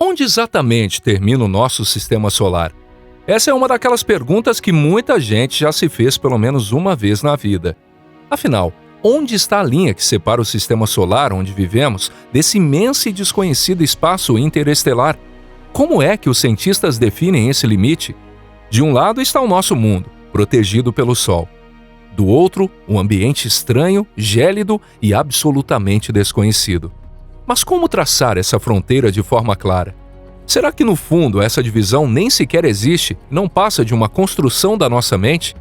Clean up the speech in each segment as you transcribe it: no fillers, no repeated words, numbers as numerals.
Onde exatamente termina o nosso sistema solar? Essa é uma daquelas perguntas que muita gente já se fez pelo menos uma vez na vida. Afinal, onde está a linha que separa o sistema solar onde vivemos desse imenso e desconhecido espaço interestelar? Como é que os cientistas definem esse limite? De um lado está o nosso mundo, protegido pelo Sol. Do outro, um ambiente estranho, gélido e absolutamente desconhecido. Mas como traçar essa fronteira de forma clara? Será que no fundo essa divisão nem sequer existe e não passa de uma construção da nossa mente?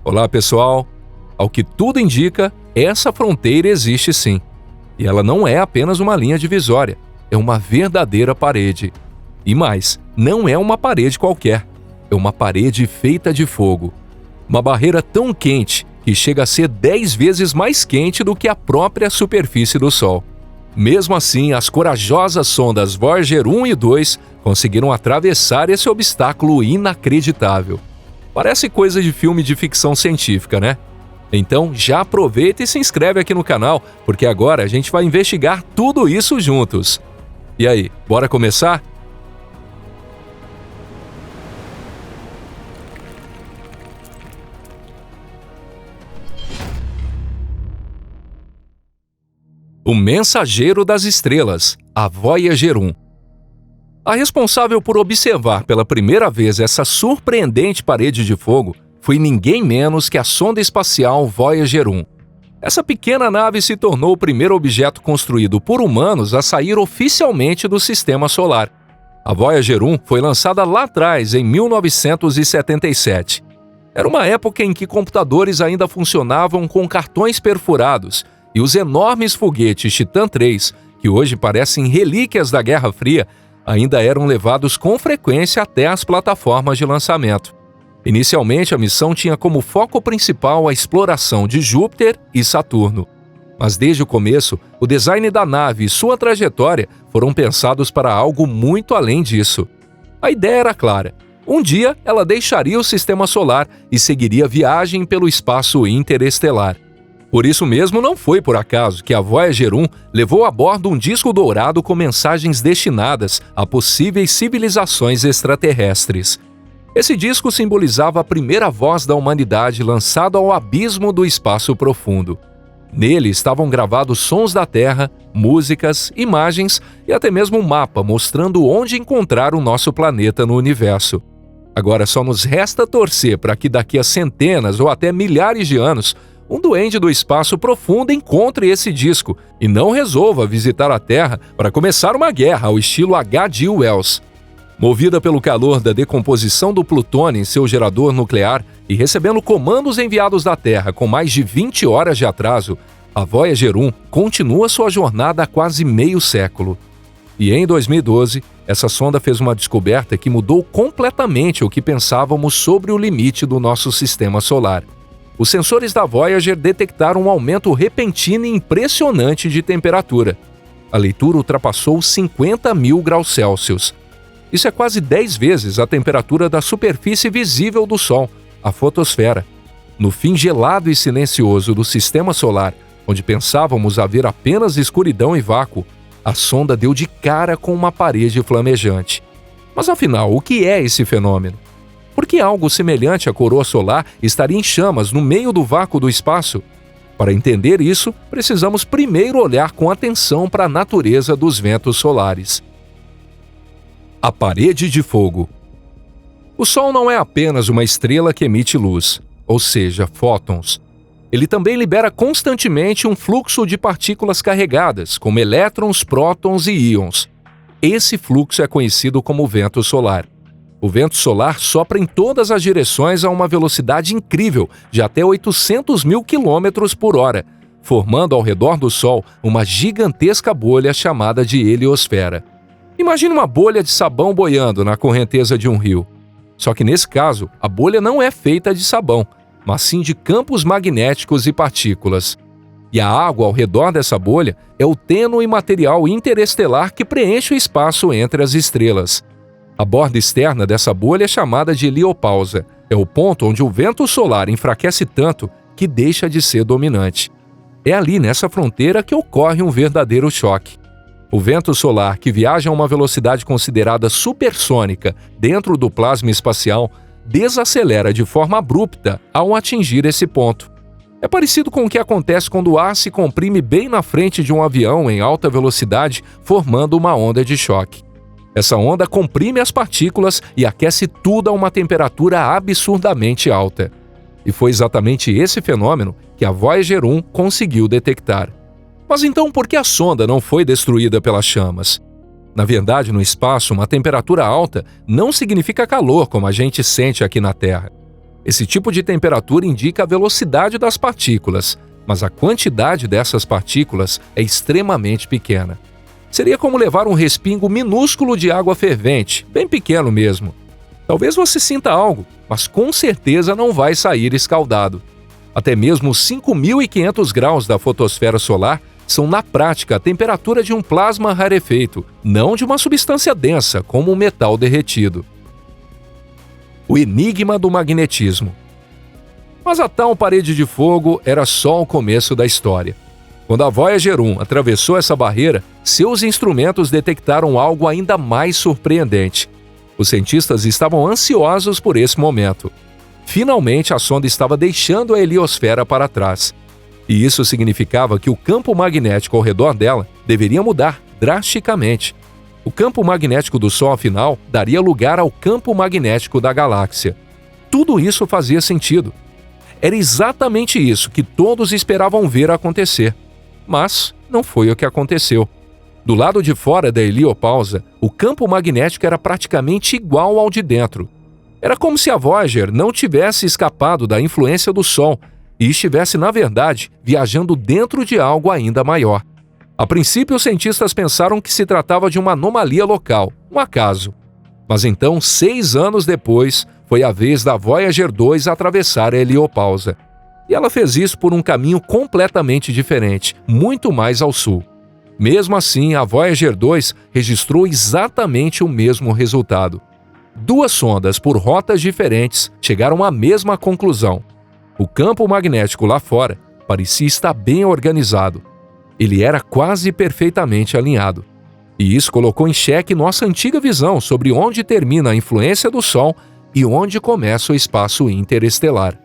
Olá pessoal! Ao que tudo indica, essa fronteira existe sim. E ela não é apenas uma linha divisória, é uma verdadeira parede. E mais, não é uma parede qualquer, é uma parede feita de fogo. Uma barreira tão quente que chega a ser 10 vezes mais quente do que a própria superfície do Sol. Mesmo assim, as corajosas sondas Voyager 1 e 2 conseguiram atravessar esse obstáculo inacreditável. Parece coisa de filme de ficção científica, né? Então já aproveita e se inscreve aqui no canal, porque agora a gente vai investigar tudo isso juntos. E aí, bora começar? O mensageiro das estrelas, a Voyager 1. A responsável por observar pela primeira vez essa surpreendente parede de fogo foi ninguém menos que a sonda espacial Voyager 1. Essa pequena nave se tornou o primeiro objeto construído por humanos a sair oficialmente do sistema solar. A Voyager 1 foi lançada lá atrás, em 1977. Era uma época em que computadores ainda funcionavam com cartões perfurados, e os enormes foguetes Titan III, que hoje parecem relíquias da Guerra Fria, ainda eram levados com frequência até as plataformas de lançamento. Inicialmente, a missão tinha como foco principal a exploração de Júpiter e Saturno. Mas desde o começo, o design da nave e sua trajetória foram pensados para algo muito além disso. A ideia era clara. Um dia, ela deixaria o sistema solar e seguiria viagem pelo espaço interestelar. Por isso mesmo, não foi por acaso que a Voyager 1 levou a bordo um disco dourado com mensagens destinadas a possíveis civilizações extraterrestres. Esse disco simbolizava a primeira voz da humanidade lançada ao abismo do espaço profundo. Nele estavam gravados sons da Terra, músicas, imagens e até mesmo um mapa mostrando onde encontrar o nosso planeta no universo. Agora só nos resta torcer para que daqui a centenas ou até milhares de anos um duende do espaço profundo encontre esse disco e não resolva visitar a Terra para começar uma guerra ao estilo H.G. Wells. Movida pelo calor da decomposição do plutônio em seu gerador nuclear e recebendo comandos enviados da Terra com mais de 20 horas de atraso, a Voyager 1 continua sua jornada há quase meio século. E em 2012, essa sonda fez uma descoberta que mudou completamente o que pensávamos sobre o limite do nosso sistema solar. Os sensores da Voyager detectaram um aumento repentino e impressionante de temperatura. A leitura ultrapassou 50.000 graus Celsius. Isso é quase 10 vezes a temperatura da superfície visível do Sol, a fotosfera. No fim gelado e silencioso do sistema solar, onde pensávamos haver apenas escuridão e vácuo, a sonda deu de cara com uma parede flamejante. Mas afinal, o que é esse fenômeno? Por que algo semelhante à coroa solar estaria em chamas no meio do vácuo do espaço? Para entender isso, precisamos primeiro olhar com atenção para a natureza dos ventos solares. A parede de fogo. O Sol não é apenas uma estrela que emite luz, ou seja, fótons. Ele também libera constantemente um fluxo de partículas carregadas, como elétrons, prótons e íons. Esse fluxo é conhecido como vento solar. O vento solar sopra em todas as direções a uma velocidade incrível de até 800.000 km por hora, formando ao redor do Sol uma gigantesca bolha chamada de heliosfera. Imagine uma bolha de sabão boiando na correnteza de um rio. Só que nesse caso, a bolha não é feita de sabão, mas sim de campos magnéticos e partículas. E a água ao redor dessa bolha é o tênue material interestelar que preenche o espaço entre as estrelas. A borda externa dessa bolha é chamada de heliopausa. É o ponto onde o vento solar enfraquece tanto que deixa de ser dominante. É ali nessa fronteira que ocorre um verdadeiro choque. O vento solar, que viaja a uma velocidade considerada supersônica dentro do plasma espacial, desacelera de forma abrupta ao atingir esse ponto. É parecido com o que acontece quando o ar se comprime bem na frente de um avião em alta velocidade, formando uma onda de choque. Essa onda comprime as partículas e aquece tudo a uma temperatura absurdamente alta. E foi exatamente esse fenômeno que a Voyager 1 conseguiu detectar. Mas então por que a sonda não foi destruída pelas chamas? Na verdade, no espaço, uma temperatura alta não significa calor como a gente sente aqui na Terra. Esse tipo de temperatura indica a velocidade das partículas, mas a quantidade dessas partículas é extremamente pequena. Seria como levar um respingo minúsculo de água fervente, bem pequeno mesmo. Talvez você sinta algo, mas com certeza não vai sair escaldado. Até mesmo os 5.500 graus da fotosfera solar são, na prática, a temperatura de um plasma rarefeito, não de uma substância densa, como um metal derretido. O enigma do magnetismo. Mas a tal parede de fogo era só o começo da história. Quando a Voyager 1 atravessou essa barreira, seus instrumentos detectaram algo ainda mais surpreendente. Os cientistas estavam ansiosos por esse momento. Finalmente, a sonda estava deixando a heliosfera para trás. E isso significava que o campo magnético ao redor dela deveria mudar drasticamente. O campo magnético do Sol, afinal, daria lugar ao campo magnético da galáxia. Tudo isso fazia sentido. Era exatamente isso que todos esperavam ver acontecer. Mas não foi o que aconteceu. Do lado de fora da heliopausa, o campo magnético era praticamente igual ao de dentro. Era como se a Voyager não tivesse escapado da influência do Sol e estivesse, na verdade, viajando dentro de algo ainda maior. A princípio, os cientistas pensaram que se tratava de uma anomalia local, um acaso. Mas então, 6 anos depois, foi a vez da Voyager 2 atravessar a heliopausa. E ela fez isso por um caminho completamente diferente, muito mais ao sul. Mesmo assim, a Voyager 2 registrou exatamente o mesmo resultado. 2 sondas por rotas diferentes chegaram à mesma conclusão. O campo magnético lá fora parecia estar bem organizado. Ele era quase perfeitamente alinhado. E isso colocou em xeque nossa antiga visão sobre onde termina a influência do Sol e onde começa o espaço interestelar.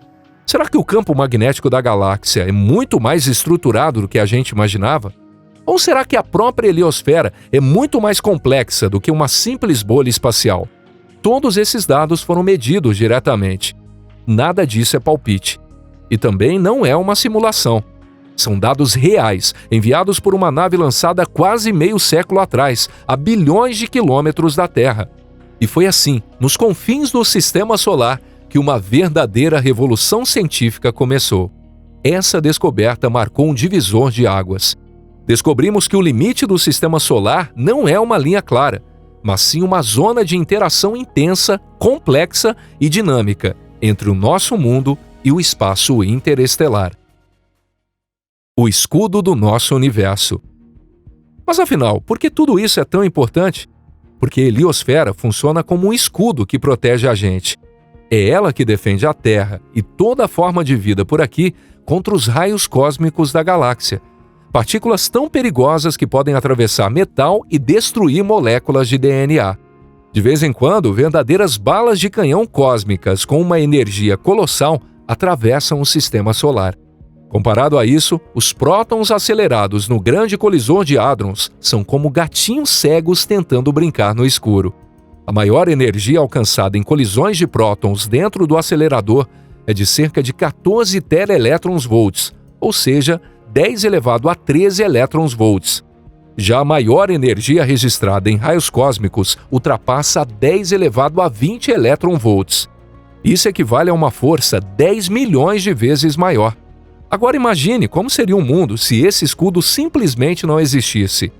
Será que o campo magnético da galáxia é muito mais estruturado do que a gente imaginava? Ou será que a própria heliosfera é muito mais complexa do que uma simples bolha espacial? Todos esses dados foram medidos diretamente. Nada disso é palpite. E também não é uma simulação. São dados reais, enviados por uma nave lançada quase meio século atrás, a bilhões de quilômetros da Terra. E foi assim, nos confins do Sistema Solar, que uma verdadeira revolução científica começou. Essa descoberta marcou um divisor de águas. Descobrimos que o limite do Sistema Solar não é uma linha clara, mas sim uma zona de interação intensa, complexa e dinâmica entre o nosso mundo e o espaço interestelar. O escudo do nosso universo. Mas afinal, por que tudo isso é tão importante? Porque a heliosfera funciona como um escudo que protege a gente. É ela que defende a Terra e toda a forma de vida por aqui contra os raios cósmicos da galáxia. Partículas tão perigosas que podem atravessar metal e destruir moléculas de DNA. De vez em quando, verdadeiras balas de canhão cósmicas com uma energia colossal atravessam o sistema solar. Comparado a isso, os prótons acelerados no grande colisor de hadrons são como gatinhos cegos tentando brincar no escuro. A maior energia alcançada em colisões de prótons dentro do acelerador é de cerca de 14 TeV, ou seja, 10 elevado a 13 elétrons-volts. Já a maior energia registrada em raios cósmicos ultrapassa 10 elevado a 20 elétron-volts. Isso equivale a uma força 10 milhões de vezes maior. Agora imagine como seria o mundo se esse escudo simplesmente não existisse.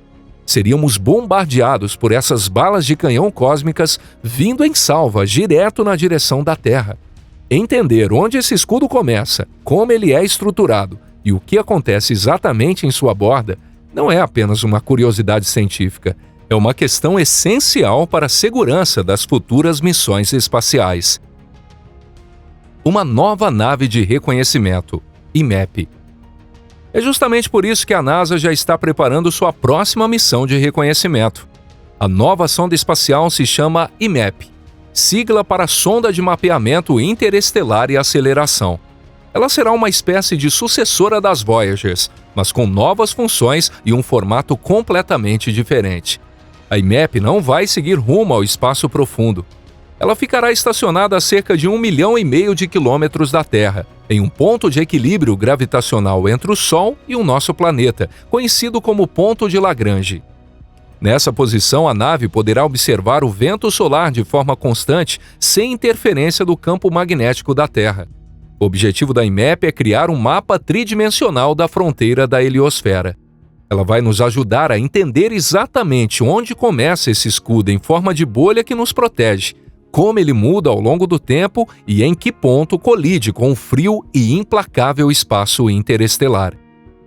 Seríamos bombardeados por essas balas de canhão cósmicas vindo em salva direto na direção da Terra. Entender onde esse escudo começa, como ele é estruturado e o que acontece exatamente em sua borda não é apenas uma curiosidade científica, é uma questão essencial para a segurança das futuras missões espaciais. Uma nova nave de reconhecimento, IMAP. É justamente por isso que a NASA já está preparando sua próxima missão de reconhecimento. A nova sonda espacial se chama IMAP, sigla para Sonda de Mapeamento Interestelar e Aceleração. Ela será uma espécie de sucessora das Voyagers, mas com novas funções e um formato completamente diferente. A IMAP não vai seguir rumo ao espaço profundo. Ela ficará estacionada a cerca de 1,5 milhão de quilômetros da Terra, em um ponto de equilíbrio gravitacional entre o Sol e o nosso planeta, conhecido como ponto de Lagrange. Nessa posição, a nave poderá observar o vento solar de forma constante, sem interferência do campo magnético da Terra. O objetivo da IMAP é criar um mapa tridimensional da fronteira da heliosfera. Ela vai nos ajudar a entender exatamente onde começa esse escudo em forma de bolha que nos protege, como ele muda ao longo do tempo e em que ponto colide com o frio e implacável espaço interestelar.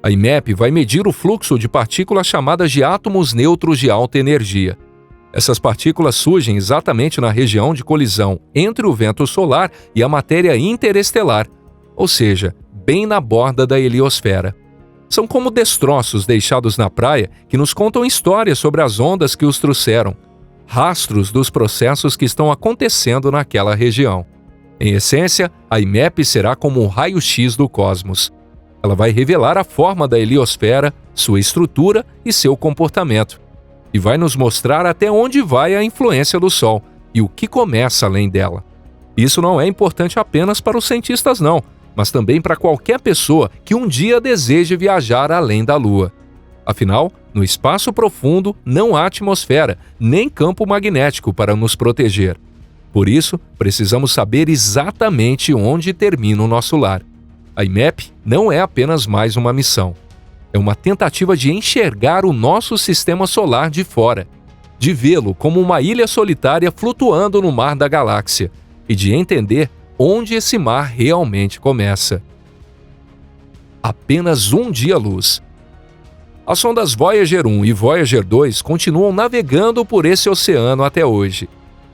A IMAP vai medir o fluxo de partículas chamadas de átomos neutros de alta energia. Essas partículas surgem exatamente na região de colisão entre o vento solar e a matéria interestelar, ou seja, bem na borda da heliosfera. São como destroços deixados na praia que nos contam histórias sobre as ondas que os trouxeram, rastros dos processos que estão acontecendo naquela região. Em essência, a IMAP será como um raio-x do cosmos. Ela vai revelar a forma da heliosfera, sua estrutura e seu comportamento. E vai nos mostrar até onde vai a influência do Sol e o que começa além dela. Isso não é importante apenas para os cientistas, não, mas também para qualquer pessoa que um dia deseje viajar além da Lua. Afinal, no espaço profundo não há atmosfera, nem campo magnético para nos proteger. Por isso, precisamos saber exatamente onde termina o nosso lar. A IMAP não é apenas mais uma missão. É uma tentativa de enxergar o nosso sistema solar de fora, de vê-lo como uma ilha solitária flutuando no mar da galáxia e de entender onde esse mar realmente começa. Apenas um dia-luz. As sondas Voyager 1 e Voyager 2 continuam navegando por esse oceano até hoje.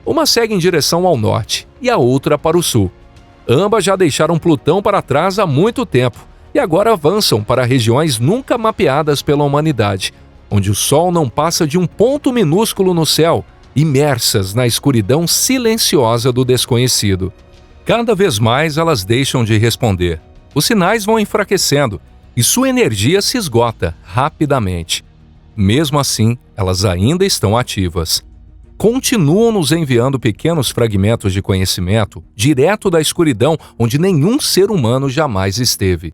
Uma segue em direção ao norte e a outra para o sul. Ambas já deixaram Plutão para trás há muito tempo e agora avançam para regiões nunca mapeadas pela humanidade, onde o Sol não passa de um ponto minúsculo no céu, imersas na escuridão silenciosa do desconhecido. Cada vez mais elas deixam de responder. Os sinais vão enfraquecendo e sua energia se esgota rapidamente. Mesmo assim, elas ainda estão ativas. Continuam nos enviando pequenos fragmentos de conhecimento direto da escuridão onde nenhum ser humano jamais esteve.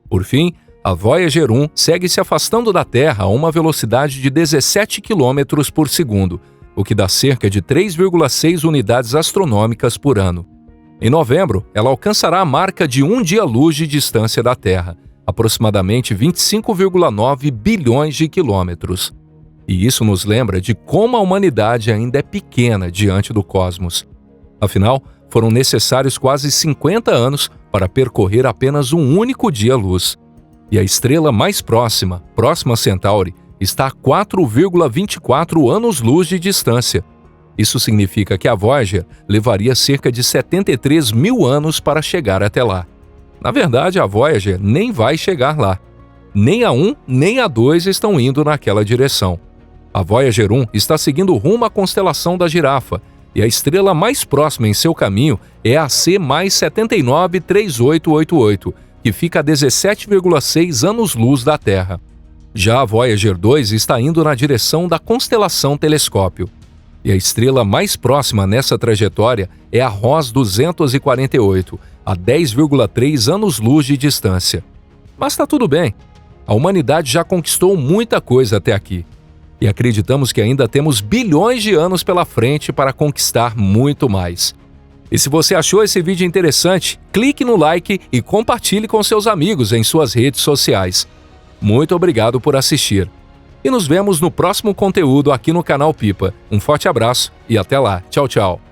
Por fim, a Voyager 1 segue se afastando da Terra a uma velocidade de 17 km por segundo, o que dá cerca de 3,6 unidades astronômicas por ano. Em novembro, ela alcançará a marca de um dia-luz de distância da Terra, aproximadamente 25,9 bilhões de quilômetros. E isso nos lembra de como a humanidade ainda é pequena diante do cosmos. Afinal, foram necessários quase 50 anos para percorrer apenas um único dia-luz. E a estrela mais próxima, Próxima Centauri, está a 4,24 anos-luz de distância. Isso significa que a Voyager levaria cerca de 73 mil anos para chegar até lá. Na verdade, a Voyager nem vai chegar lá. Nem a 1 nem a 2 estão indo naquela direção. A Voyager 1 está seguindo rumo à constelação da Girafa, e a estrela mais próxima em seu caminho é a C+793888, que fica a 17,6 anos-luz da Terra. Já a Voyager 2 está indo na direção da constelação Telescópio. E a estrela mais próxima nessa trajetória é a Ross 248, a 10,3 anos-luz de distância. Mas está tudo bem. A humanidade já conquistou muita coisa até aqui. E acreditamos que ainda temos bilhões de anos pela frente para conquistar muito mais. E se você achou esse vídeo interessante, clique no like e compartilhe com seus amigos em suas redes sociais. Muito obrigado por assistir. E nos vemos no próximo conteúdo aqui no canal Pipa. Um forte abraço e até lá. Tchau, tchau.